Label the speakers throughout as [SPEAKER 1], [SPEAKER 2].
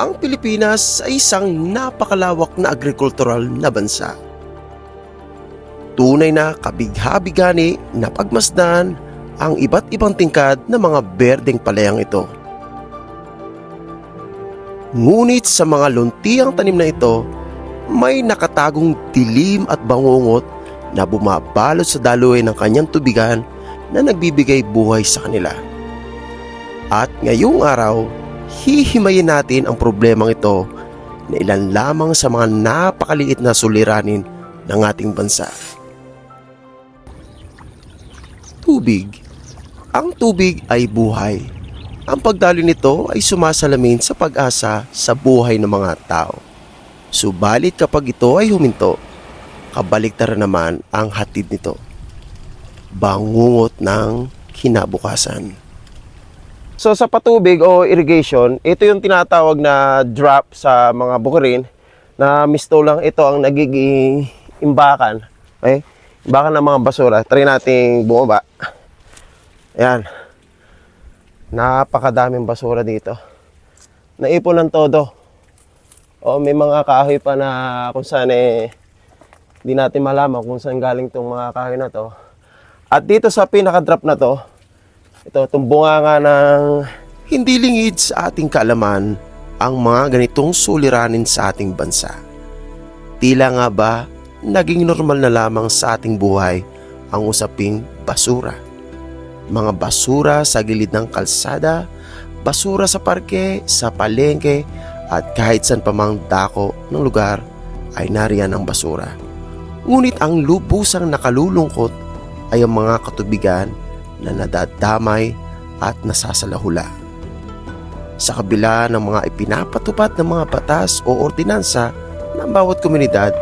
[SPEAKER 1] Ang Pilipinas ay isang napakalawak na agrikultural na bansa. Tunay na kabigha-bighani na pagmasdan ang iba't ibang tingkad ng mga berdeng palayang ito. Ngunit sa mga luntiang tanim na ito, may nakatagong dilim at bangungot na bumabalot sa daloy ng kanyang tubigan na nagbibigay buhay sa kanila. At ngayong araw, hihimayin natin ang problemang ito na ilan lamang sa mga napakaliit na suliranin ng ating bansa. Tubig. Ang tubig ay buhay. Ang pagdaloy nito ay sumasalamin sa pag-asa sa buhay ng mga tao. Subalit kapag ito ay huminto, kabaliktaran naman ang hatid nito. Bangungot ng kinabukasan. So sa patubig o irrigation, ito yung tinatawag na drop sa mga bukirin na misto lang ito ang nagiging imbakan. Okay? Imbakan ng mga basura. Try nating bumaba. Ayan. Napakadaming basura dito. Naipon ng todo. O may mga kahoy pa na kung saan hindi natin malaman kung saan galing itong mga kahoy na to. At dito sa pinaka-drop na to, itong bunganga ng hindi lingid sa ating kaalaman ang mga ganitong suliranin sa ating bansa. Tila nga ba naging normal na lamang sa ating buhay ang usaping basura. Mga basura sa gilid ng kalsada, basura sa parke, sa palengke, at kahit saan pa mang dako ng lugar ay nariyan ang basura. Ngunit ang lubusang nakalulungkot ay ang mga katubigan na nadadamay at nasasalahula. Sa kabila ng mga ipinapatupad ng mga batas o ordinansa ng bawat komunidad,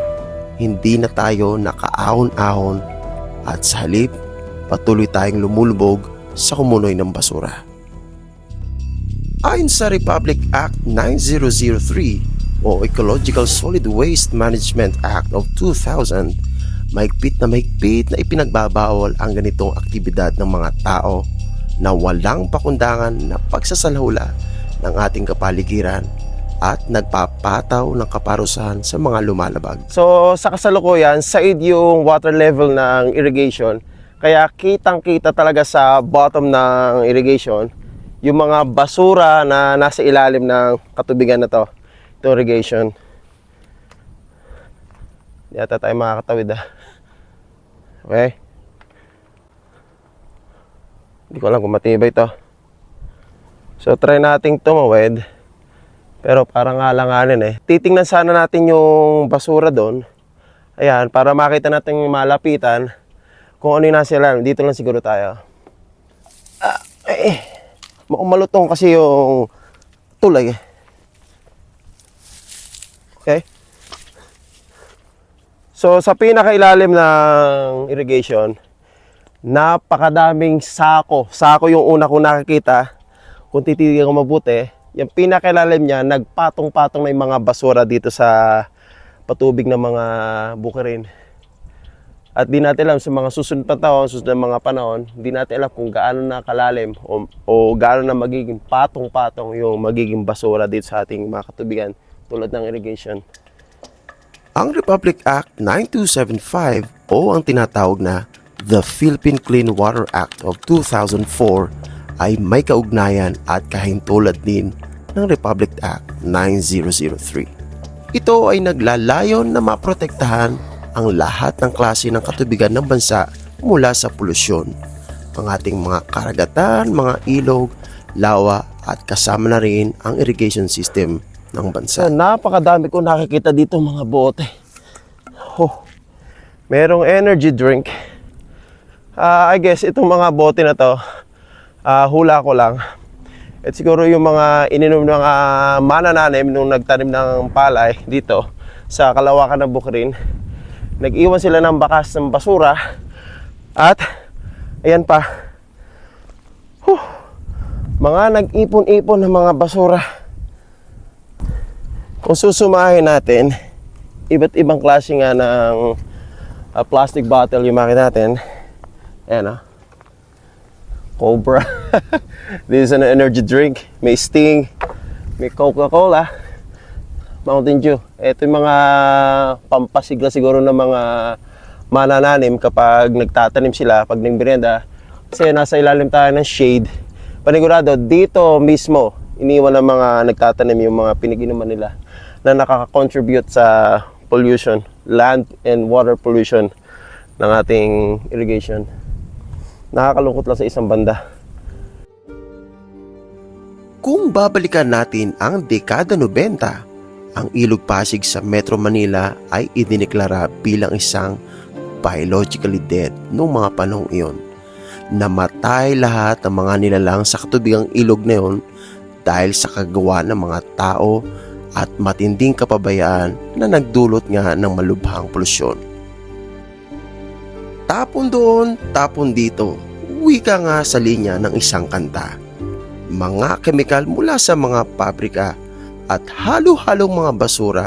[SPEAKER 1] hindi na tayo nakaahon-ahon at sa halip patuloy tayong lumulubog sa kumunoy ng basura. Ayon sa Republic Act 9003 o Ecological Solid Waste Management Act of 2000, mahigpit na ipinagbabawal ang ganitong aktibidad ng mga tao na walang pakundangan na pagsasalahula ng ating kapaligiran at nagpapataw ng kaparusahan sa mga lumalabag. So sa kasalukuyan, said yung water level ng irrigation, kaya kitang-kita talaga sa bottom ng irrigation yung mga basura na nasa ilalim ng katubigan na to. Ito irrigation. Di ata tayo makakatawid Okay? Hindi ko alam kung matibay ito. So try nating tumawid. Pero parang alanganin Titingnan sana natin yung basura doon. Ayan, para makita natin yung malapitan kung ano yung nasa ilalim. Dito lang siguro tayo. Malutong kasi yung tulay Okay? So sa pinakailalim ng irrigation, napakadaming sako. Sako yung una kong nakikita. Kung titignan ko mabuti, yung pinakailalim niya, nagpatong-patong na yung mga basura dito sa patubig ng mga bukirin. At di natin alam sa mga susunod na mga panahon, di natin alam kung gaano na kalalim o gaano na magiging patong-patong yung magiging basura dito sa ating mga katubigan tulad ng irrigation. Ang Republic Act 9275 o ang tinatawag na The Philippine Clean Water Act of 2004 ay may kaugnayan at kahintulad din ng Republic Act 9003. Ito ay naglalayon na maprotektahan ang lahat ng klase ng katubigan ng bansa mula sa polusyon, ang ating mga karagatan, mga ilog, lawa at kasama na rin ang irrigation system ng bansa. Napakadami ko nakikita dito mga bote. Merong energy drink. I guess itong mga bote na to, hula ko lang. At siguro yung mga ininom ng manananim nung nagtanim ng palay dito sa kalawakan ng bukirin. Nag-iwan sila ng bakas ng basura at ayan pa. Mga nag-ipon-ipon ng mga basura. Kung susumahin natin, iba't ibang klase nga ng plastic bottle yung makita natin. Ayan Cobra. This is an energy drink. May Sting. May Coca-Cola. Mountain Dew. Ito yung mga pampasigla siguro ng mga manananim kapag nagtatanim sila, pag nagmerienda. Kasi nasa ilalim tayo ng shade. Panigurado, dito mismo, iniwan ng mga nagtatanim yung mga pinag-inuman nila na nakaka-contribute sa pollution, land and water pollution ng ating irrigation. Nakakalungkot lang sa isang banda.
[SPEAKER 2] Kung babalikan natin ang dekada 90, ang Ilog Pasig sa Metro Manila ay idineklara bilang isang biologically dead noong mga panahong iyon. Namatay lahat ng mga nilalang sa katubigang ilog na iyon dahil sa kagawa ng mga tao at matinding kapabayaan na nagdulot nga ng malubhang polusyon. Tapon doon, tapon dito, wika nga sa linya ng isang kanta. Mga kemikal mula sa mga pabrika at halo-halong mga basura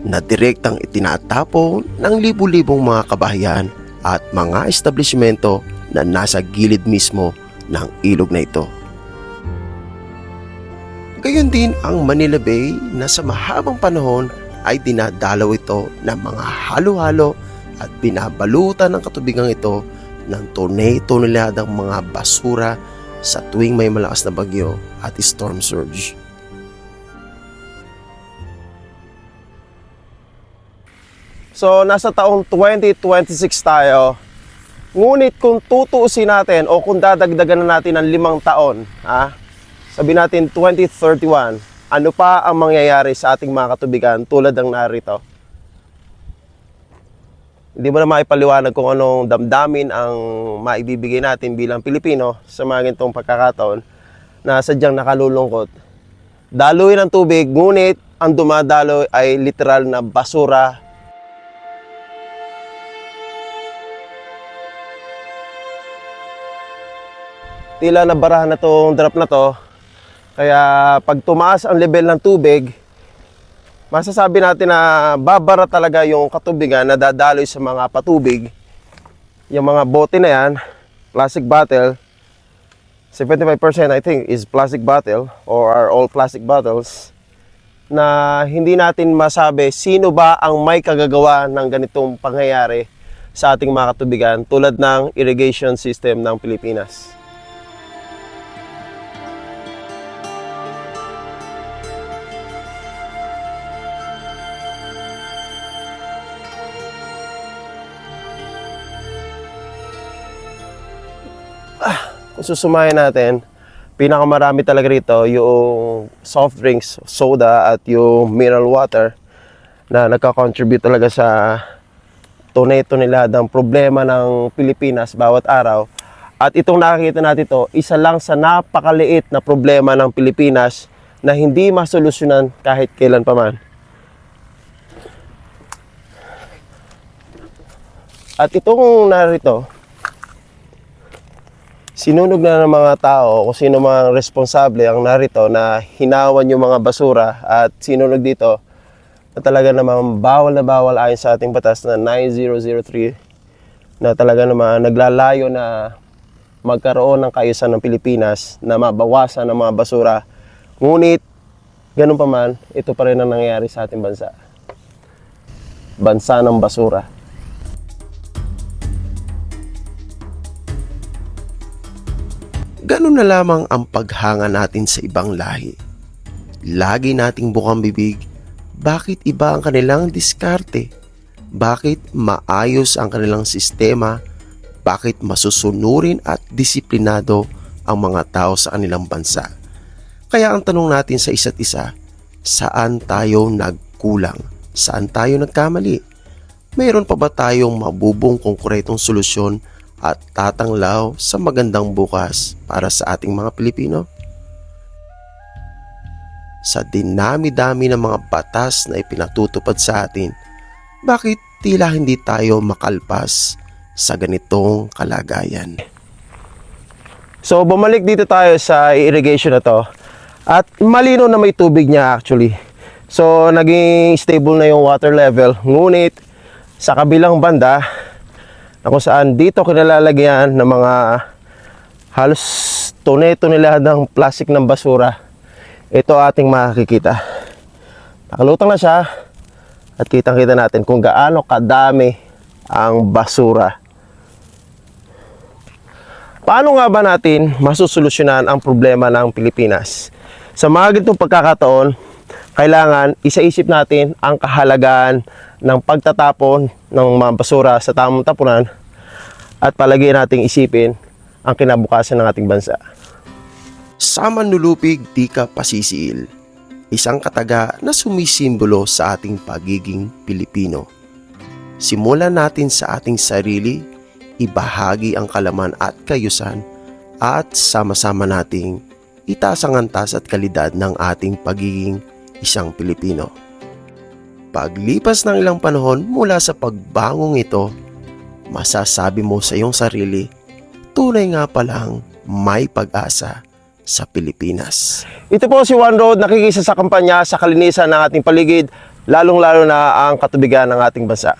[SPEAKER 2] na direktang itinatapon ng libu-libong mga kabahayan at mga establishmento na nasa gilid mismo ng ilog na ito. Gayon din ang Manila Bay na sa mahabang panahon ay dinadalaw ito ng mga halo-halo at binabalutan ng katubigang ito ng tonel-toneladang mga basura sa tuwing may malakas na bagyo at storm surge.
[SPEAKER 1] So, nasa taong 2026 tayo. Ngunit kung tutuusin natin o kung dadagdagan na natin ng 5 taon, sabihin natin 2031, ano pa ang mangyayari sa ating mga katubigan tulad ng narito? Hindi mo na maipaliwanag kung anong damdamin ang maibibigay natin bilang Pilipino sa mga ganitong pagkakataon na sadyang nakalulungkot. Daluin ng tubig, ngunit ang dumadaloy ay literal na basura. Tila nabarahan na tong drop na to. Kaya pag tumaas ang level ng tubig, masasabi natin na babara talaga yung katubigan na dadaloy sa mga patubig. Yung mga bote na yan, plastic bottle, 75% I think is plastic bottle or are all plastic bottles, na hindi natin masabi sino ba ang may kagagawa ng ganitong pangyayari sa ating mga katubigan tulad ng irrigation system ng Pilipinas. Kung susumahin natin, pinakamarami talaga rito yung soft drinks, soda at yung mineral water na nagka-contribute talaga sa tonel-toneladang problema ng Pilipinas bawat araw. At itong nakikita natin ito, isa lang sa napakaliit na problema ng Pilipinas na hindi masolusyonan kahit kailan pa man. At itong narito, sinunog na ng mga tao kung sino mga responsable ang narito na hinawan yung mga basura at sinunog dito na talaga namang bawal na bawal ayon sa ating batas na 9003 na talaga naman naglalayo na magkaroon ng kaayusan ng Pilipinas na mabawasan ang mga basura. Ngunit, ganun pa man, ito pa rin ang nangyayari sa ating bansa. Bansa ng basura.
[SPEAKER 2] Ganun na lamang ang paghanga natin sa ibang lahi. Lagi nating bukang bibig, bakit iba ang kanilang diskarte? Bakit maayos ang kanilang sistema? Bakit masusunurin at disiplinado ang mga tao sa kanilang bansa? Kaya ang tanong natin sa isa't isa, saan tayo nagkulang? Saan tayo nagkamali? Mayroon pa ba tayong mabubong konkretong solusyon at tatanglaw sa magandang bukas para sa ating mga Pilipino? Sa dinami-dami ng mga batas na ipinatutupad sa atin, bakit tila hindi tayo makalpas sa ganitong kalagayan?
[SPEAKER 1] So bumalik dito tayo sa irrigation na to. At malino na may tubig niya actually. So naging stable na yung water level. Ngunit sa kabilang banda, na kung saan dito kinalalagyan ng mga halos tonel-toneladang plastic ng basura, ito ating makikita. Nakalutang na siya at kitang-kita natin kung gaano kadami ang basura. Paano nga ba natin masusolusyonan ang problema ng Pilipinas? Sa mga ganitong pagkakataon, kailangan isaisip natin ang kahalagahan ng pagtatapon ng mga basura sa tamang tapunan at palagi nating isipin ang kinabukasan ng ating bansa.
[SPEAKER 2] Sa manlulupig di ka pasisiil, isang kataga na sumisimbolo sa ating pagiging Pilipino. Simulan natin sa ating sarili, ibahagi ang kalaman at kayusan at sama-sama nating itaas ang antas at kalidad ng ating pagiging isang Pilipino. Paglipas ng ilang panahon mula sa pagbangong ito, masasabi mo sa iyong sarili, tunay nga palang may pag-asa sa Pilipinas.
[SPEAKER 1] Ito po si One Road, nakikisa sa kampanya sa kalinisan ng ating paligid, lalong-lalo na ang katubigan ng ating bansa.